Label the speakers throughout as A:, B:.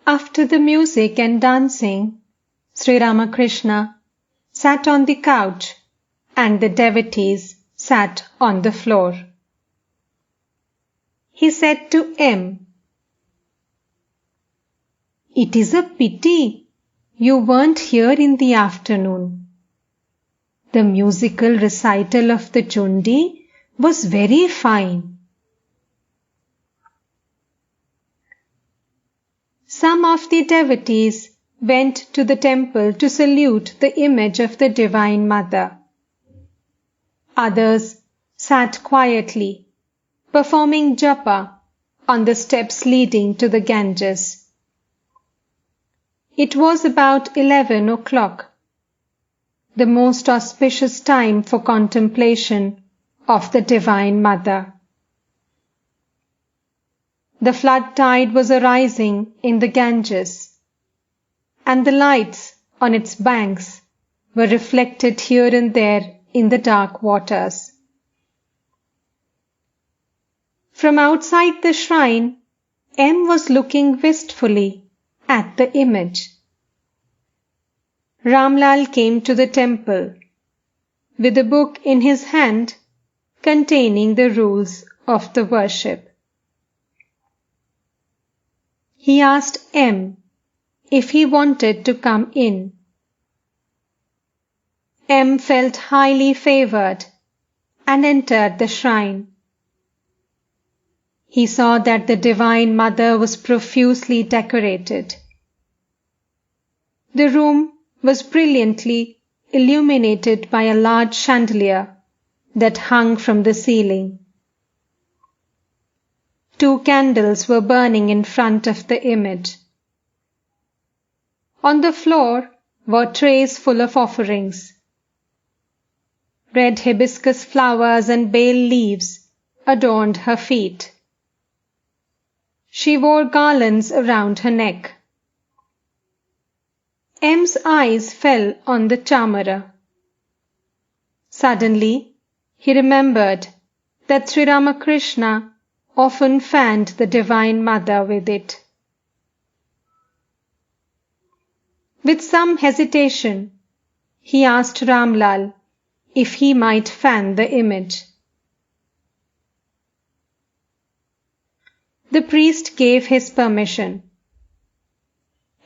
A: After the music and dancing, Sri Ramakrishna sat on the couch and the devotees sat on the floor. He said to M, "It is a pity you weren't here in the afternoon. The musical recital of the Chundi was very fine." Some of the devotees went to the temple to salute the image of the Divine Mother. Others sat quietly, performing japa on the steps leading to the Ganges. It was about 11 o'clock, the most auspicious time for contemplation of the Divine Mother. The flood tide was arising in the Ganges, and the lights on its banks were reflected here and there in the dark waters. From outside the shrine, M was looking wistfully at the image. Ramlal came to the temple with a book in his hand containing the rules of the worship. He asked M if he wanted to come in. M felt highly favored and entered the shrine. He saw that the Divine Mother was profusely decorated. The room was brilliantly illuminated by a large chandelier that hung from the ceiling. 2 candles were burning in front of the image. On the floor were trays full of offerings. Red hibiscus flowers and bay leaves adorned her feet. She wore garlands around her neck. M's eyes fell on the chamara. Suddenly, he remembered that Sri Ramakrishna often fanned the Divine Mother with it. With some hesitation, he asked Ramlal if he might fan the image. The priest gave his permission.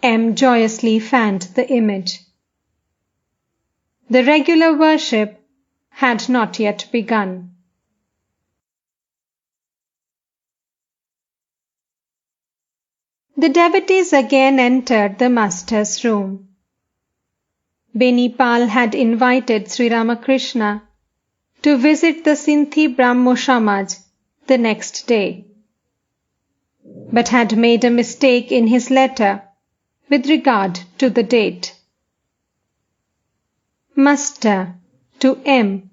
A: M joyously fanned the image. The regular worship had not yet begun. The devotees again entered the master's room. Benipal had invited Sri Ramakrishna to visit the Sinthi Brahmo Samaj the next day, but had made a mistake in his letter with regard to the date. Master to M.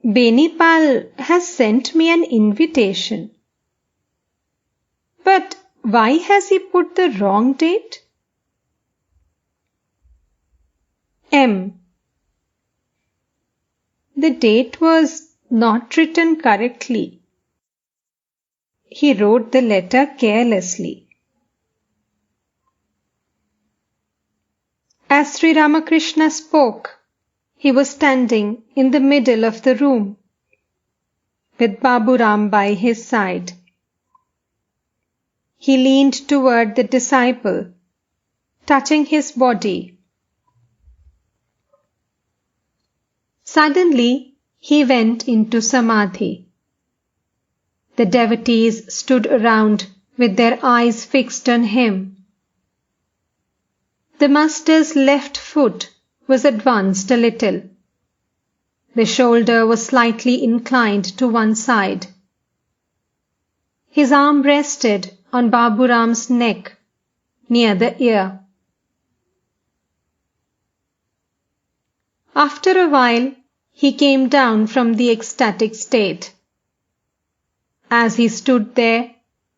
A: Benipal has sent me an invitation. But why has he put the wrong date? M. The date was not written correctly. He wrote the letter carelessly. As Sri Ramakrishna spoke, he was standing in the middle of the room, with Baburam by his side. He leaned toward the disciple, touching his body. Suddenly, he went into samadhi. The devotees stood around with their eyes fixed on him. The master's left foot was advanced a little. The shoulder was slightly inclined to one side. His arm rested on Baburam's neck, near the ear. After a while, he came down from the ecstatic state. As he stood there,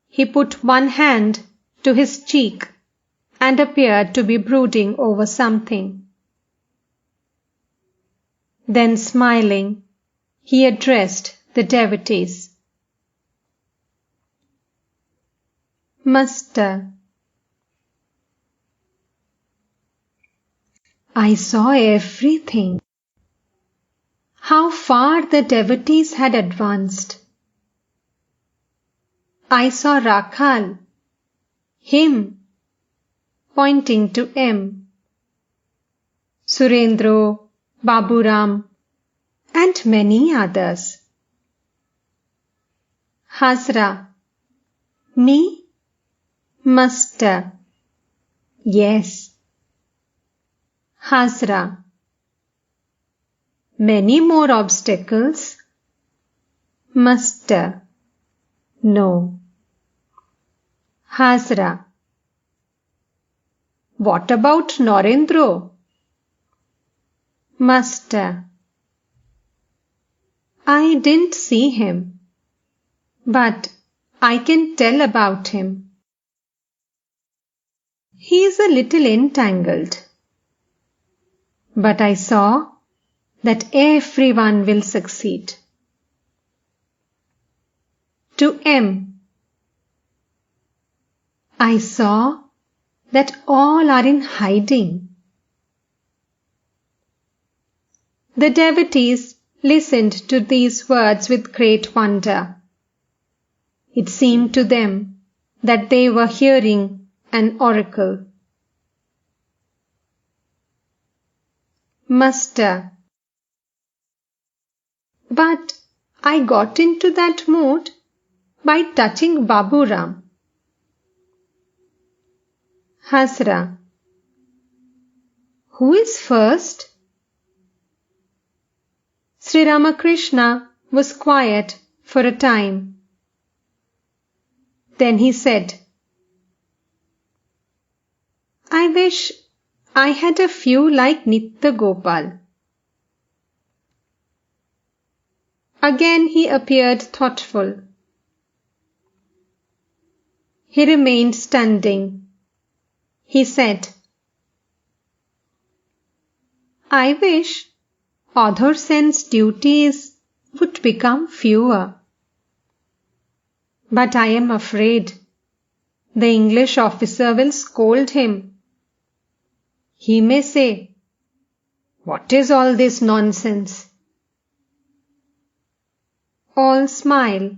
A: he put one hand to his cheek and appeared to be brooding over something. Then, smiling, he addressed the devotees. Master. I saw everything. How far the devotees had advanced. I saw Rakhal, him, pointing to M, Surendro, Baburam, and many others. Hazra. Me? Master. Yes. Hazra. Many more obstacles? Master. No. Hazra. What about Narendra? Master. I didn't see him, but I can tell about him. He is a little entangled, but I saw that everyone will succeed. To M. I saw that all are in hiding. The devotees listened to these words with great wonder. It seemed to them that they were hearing an oracle. Master. But I got into that mood by touching Baburam. Hazra. Who is first? Sri Ramakrishna was quiet for a time. Then he said, I wish I had a few like Nitya Gopal. Again he appeared thoughtful. He remained standing. He said, I wish Adhar Sen's duties would become fewer. But I am afraid the English officer will scold him. He may say, What is all this nonsense? All smile.